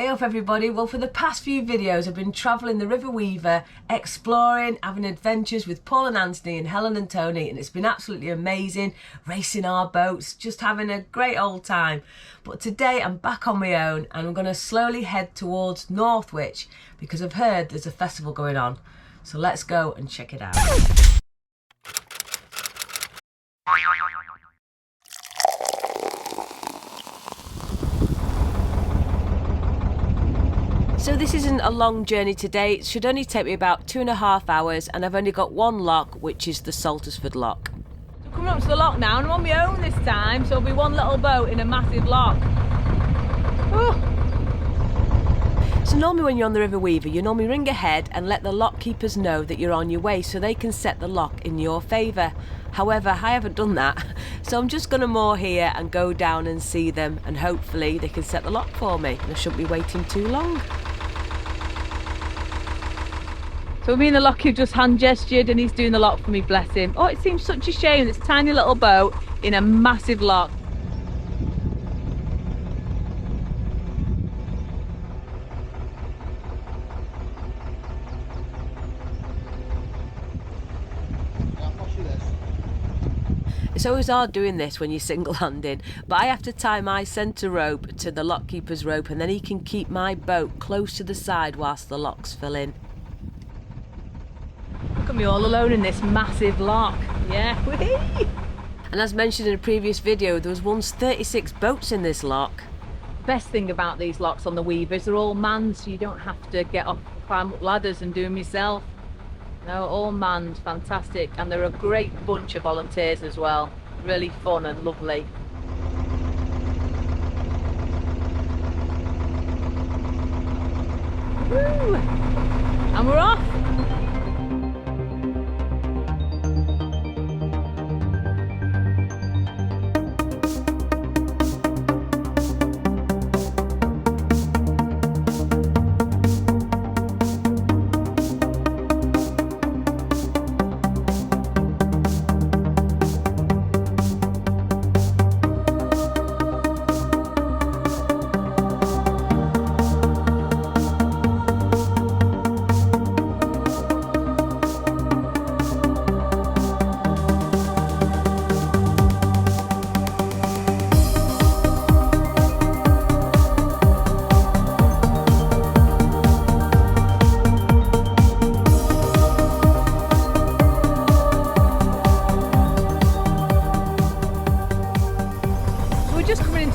Hey up everybody, well for the past few videos I've been travelling the River Weaver, exploring, having adventures with Paul and Anthony and Helen and Tony, and it's been absolutely amazing, racing our boats, just having a great old time. But today I'm back on my own and I'm going to slowly head towards Northwich because I've heard there's a festival going on. So let's go and check it out. So this isn't a long journey today, it should only take me about 2.5 hours and I've only got one lock, which is the Saltersford Lock. So coming up to the lock now and I'm on my own this time, so it'll be one little boat in a massive lock. Oh. So normally when you're on the River Weaver, you normally ring ahead and let the lock keepers know that you're on your way so they can set the lock in your favour. However, I haven't done that, so I'm just going to moor here and go down and see them and hopefully they can set the lock for me and I shouldn't be waiting too long. So me and the lock have just hand gestured and he's doing the lock for me, bless him. Oh, it seems such a shame, this tiny little boat in a massive lock. It's always hard doing this when you're single-handed, but I have to tie my centre rope to the lock keeper's rope and then he can keep my boat close to the side whilst the locks fill in. Look at me all alone in this massive lock. Yeah, whee! And as mentioned in a previous video, there was once 36 boats in this lock. Best thing about these locks on the Weaver is they're all manned, so you don't have to get up, climb up ladders and do them yourself. No, all manned, fantastic, and they're a great bunch of volunteers as well. Really fun and lovely. Woo! And we're off!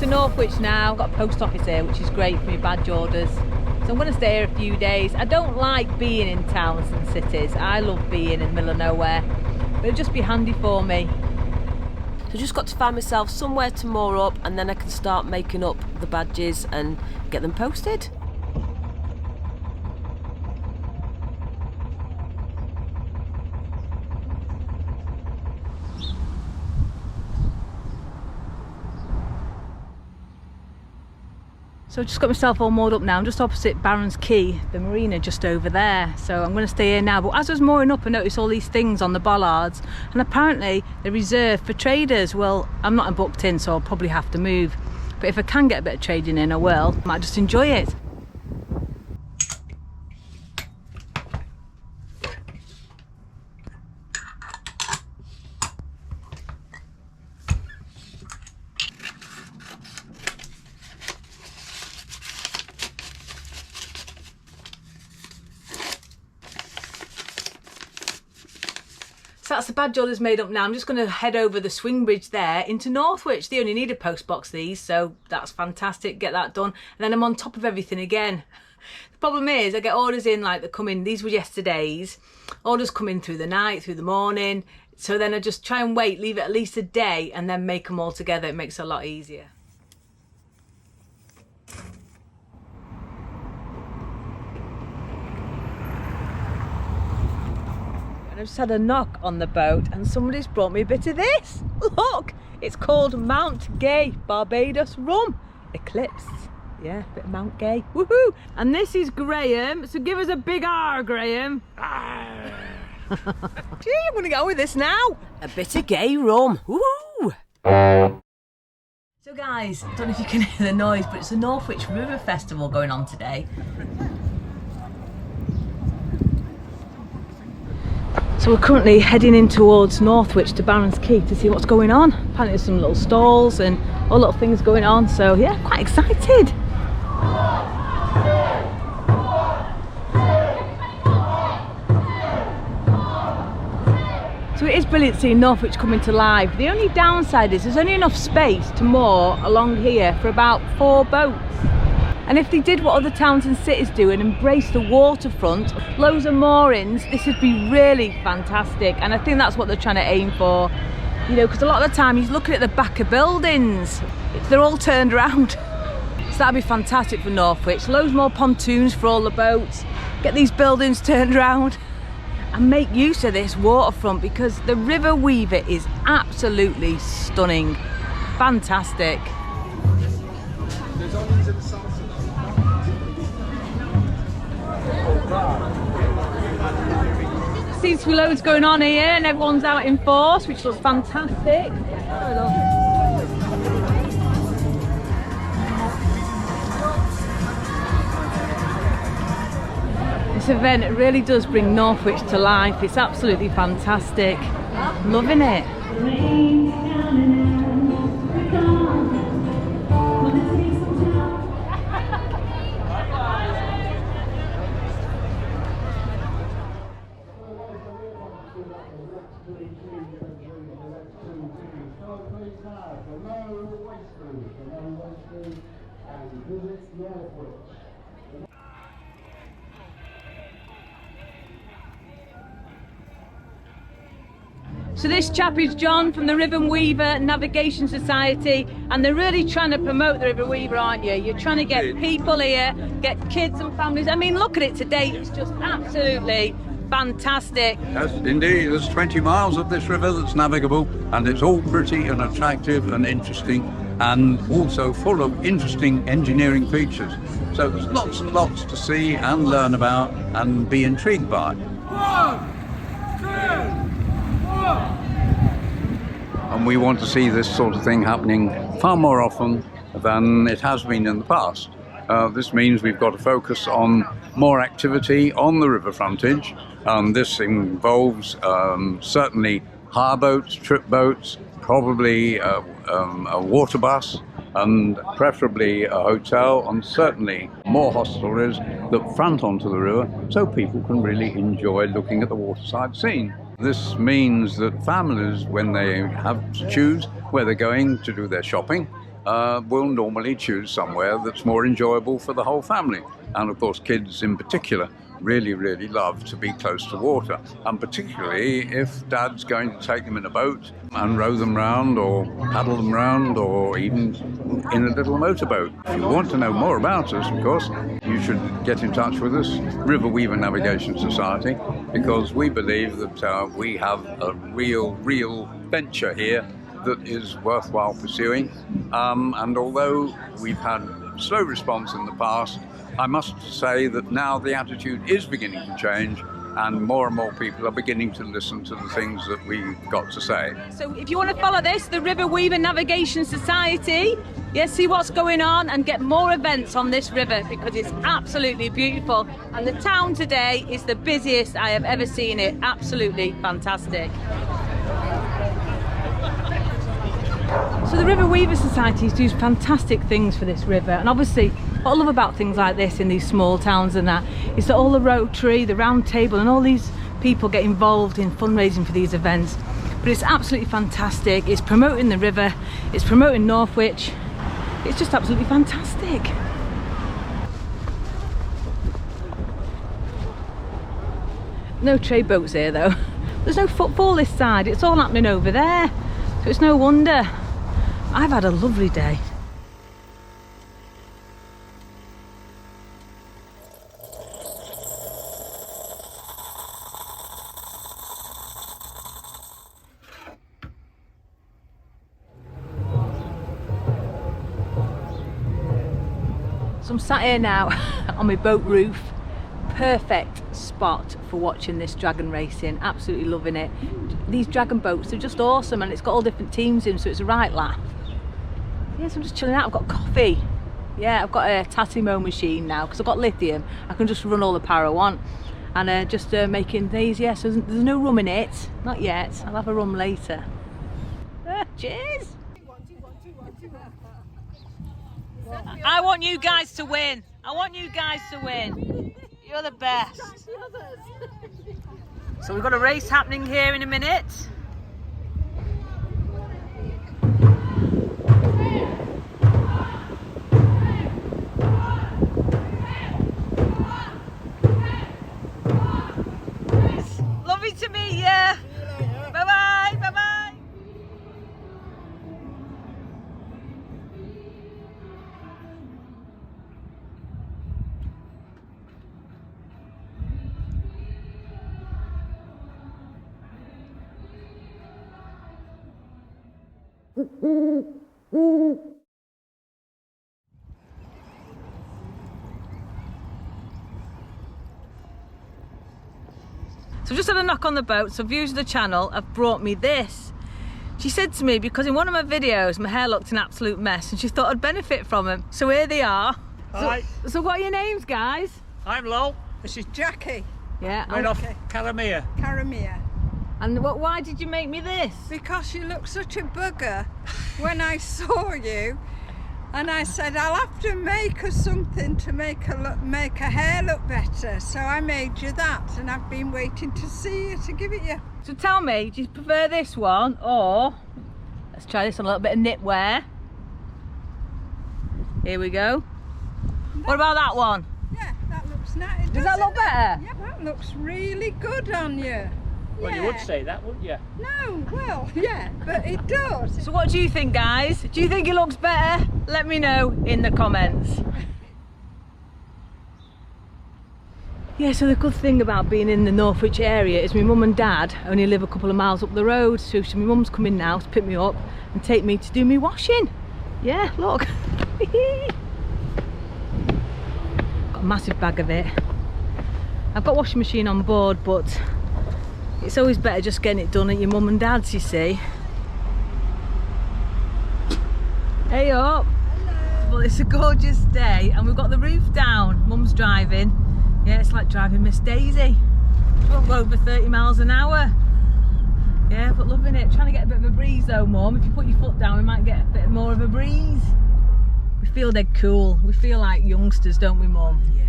Northwich now, got a post office here which is great for my badge orders, so I'm going to stay here a few days. I don't like being in towns and cities, I love being in the middle of nowhere, but it'll just be handy for me. So just got to find myself somewhere to moor up and then I can start making up the badges and get them posted. So I've just got myself all moored up now. I'm just opposite Barron's Quay, the marina just over there. So I'm going to stay here now. But as I was mooring up, I noticed all these things on the bollards. And apparently they're reserved for traders. Well, I'm not booked in, so I'll probably have to move. But if I can get a bit of trading in, I will. I might just enjoy it. So that's the badge orders made up now. I'm just going to head over the swing bridge there into Northwich. They only need a post box these, so that's fantastic. Get that done. And then I'm on top of everything again. The problem is I get orders in like that come in, these were yesterday's. Orders come in through the night, through the morning. So then I just try and wait, leave it at least a day and then make them all together. It makes it a lot easier. I've just had a knock on the boat and somebody's brought me a bit of this. Look, it's called Mount Gay Barbados Rum. Eclipse. Yeah, bit of Mount Gay. Woohoo! And this is Graham, so give us a big R, Graham. Gee, I'm gonna go with this now. A bit of gay rum. Woohoo! So guys, I don't know if you can hear the noise, but it's the Northwich River Festival going on today. So we're currently heading in towards Northwich to Barons Quay to see what's going on. Apparently there's some little stalls and all little things going on, so yeah, quite excited. So it is brilliant seeing Northwich coming to life. The only downside is there's only enough space to moor along here for about 4 boats. And if they did what other towns and cities do and embrace the waterfront, loads of moorings, this would be really fantastic. And I think that's what they're trying to aim for. You know, because a lot of the time he's looking at the back of buildings, they're all turned around. So that'd be fantastic for Northwich. Loads more pontoons for all the boats. Get these buildings turned around. And make use of this waterfront because the River Weaver is absolutely stunning. Fantastic. Seems to be loads going on here and everyone's out in force, which looks fantastic. This event really does bring Northwich to life. It's absolutely fantastic. Loving it. So this chap is John from the River Weaver Navigation Society, and they're really trying to promote the River Weaver, aren't you? You're trying to get people here, get kids and families. I mean, look at it today, it's just absolutely fantastic. Yes, indeed. There's 20 miles of this river that's navigable, and it's all pretty and attractive and interesting, and also full of interesting engineering features. So there's lots and lots to see and learn about and be intrigued by. 1, 2, 1. And we want to see this sort of thing happening far more often than it has been in the past. This means we've got to focus on more activity on the river frontage. This involves certainly hire boats, trip boats, probably a water bus, and preferably a hotel, and certainly more hostelries that front onto the river so people can really enjoy looking at the waterside scene. This means that families, when they have to choose where they're going to do their shopping, will normally choose somewhere that's more enjoyable for the whole family. And of course kids in particular really love to be close to water, and particularly if dad's going to take them in a boat and row them round or paddle them round, or even in a little motorboat. If you want to know more about us, of course, you should get in touch with us, River Weaver Navigation Society, because we believe that we have a real venture here that is worthwhile pursuing. And although we've had slow response in the past, I must say that now the attitude is beginning to change, and more people are beginning to listen to the things that we've got to say. So if you want to follow this, the River Weaver Navigation Society, see what's going on and get more events on this river, because it's absolutely beautiful, and the town today is the busiest I have ever seen it. Absolutely fantastic. So the River Weaver Society does fantastic things for this river, and obviously what I love about things like this in these small towns and that is that all the Rotary, the Round Table and all these people get involved in fundraising for these events. But it's absolutely fantastic. It's promoting the river, it's promoting Northwich. It's just absolutely fantastic. No trade boats here though. There's no footfall this side, it's all happening over there. So it's no wonder. I've had a lovely day. So I'm sat here now on my boat roof. Perfect spot for watching this dragon racing. Absolutely loving it. These dragon boats are just awesome, and it's got all different teams in, so it's a right laugh. Yes, I'm just chilling out. I've got coffee. Yeah, I've got a Tassimo machine now because I've got lithium. I can just run all the power I want. And just making these, yeah, so there's no rum in it. Not yet. I'll have a rum later. Cheers! I want you guys to win. I want you guys to win. You're the best. So we've got a race happening here in a minute. Lovely to meet you. Bye bye. Bye bye. So I've just had a knock on the boat, so viewers of the channel have brought me this. She said to me, because in one of my videos my hair looked an absolute mess and she thought I'd benefit from them. So here they are. Hi. So what are your names, guys? I'm Lol. This is Jackie. Yeah. right off Caramia. Caramia. And why did you make me this? Because you look such a bugger when I saw you, and I said I'll have to make her something to make her hair look better. So I made you that, and I've been waiting to see you to give it you. So tell me, do you prefer this one or let's try this on a little bit of knitwear. Here we go. What about that one? Yeah, that looks nice. Does that look better? Yeah, that looks really good on you. Well, you would say that, wouldn't you? No, well, yeah, but it does. So what do you think, guys? Do you think it looks better? Let me know in the comments. Yeah, so the good thing about being in the Northwich area is my mum and dad only live a couple of miles up the road, so my mum's coming now to pick me up and take me to do me washing. Yeah, look. Got a massive bag of it. I've got a washing machine on board, but it's always better just getting it done at your mum and dad's, you see. Hey up! Hello. Well, it's a gorgeous day and we've got the roof down. Mum's driving. Yeah, it's like driving Miss Daisy. She won't go over 30 miles an hour. Yeah, but loving it. Trying to get a bit of a breeze though, Mum. If you put your foot down, we might get a bit more of a breeze. We feel dead cool. We feel like youngsters, don't we, Mum? Yeah.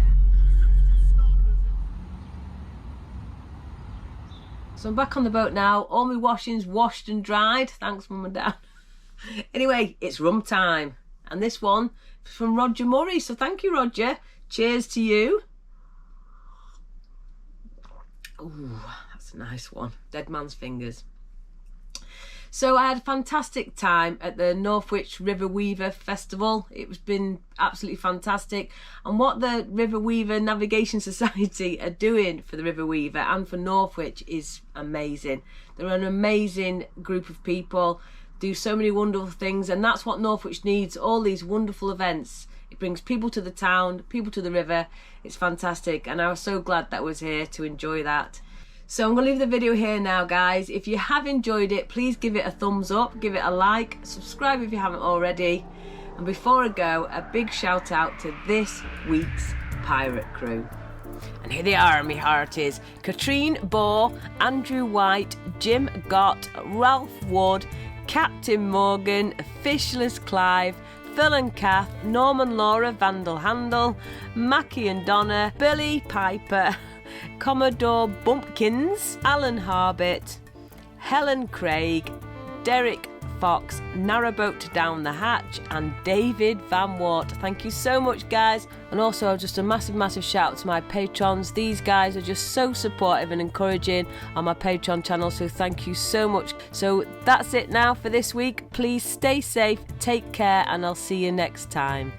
So I'm back on the boat now. All my washing's washed and dried. Thanks, Mum and Dad. Anyway, it's rum time. And this one is from Roger Murray. So thank you, Roger. Cheers to you. Ooh, that's a nice one. Dead man's fingers. So I had a fantastic time at the Northwich River Festival. It's been absolutely fantastic. And what the River Weaver Navigation Society are doing for the River Weaver and for Northwich is amazing. They're an amazing group of people, do so many wonderful things, and that's what Northwich needs, all these wonderful events. It brings people to the town, people to the river. It's fantastic, and I was so glad that I was here to enjoy that. So I'm going to leave the video here now, guys. If you have enjoyed it, please give it a thumbs up, give it a like, subscribe if you haven't already. And before I go, a big shout out to this week's pirate crew. And here they are, me hearties. Katrine Bohr, Andrew White, Jim Gott, Ralph Wood, Captain Morgan, Fishless Clive, Phil and Kath, Norman Laura Vandal Handel, Mackie and Donna, Billy Piper, Commodore Bumpkins, Alan Harbit, Helen Craig, Derek Fox, Narrowboat Down the Hatch, and David Van Wart. Thank you so much, guys. And also just a massive shout out to my patrons. These guys are just so supportive and encouraging on my Patreon channel, so thank you so much. So that's it now for this week. Please stay safe, take care, and I'll see you next time.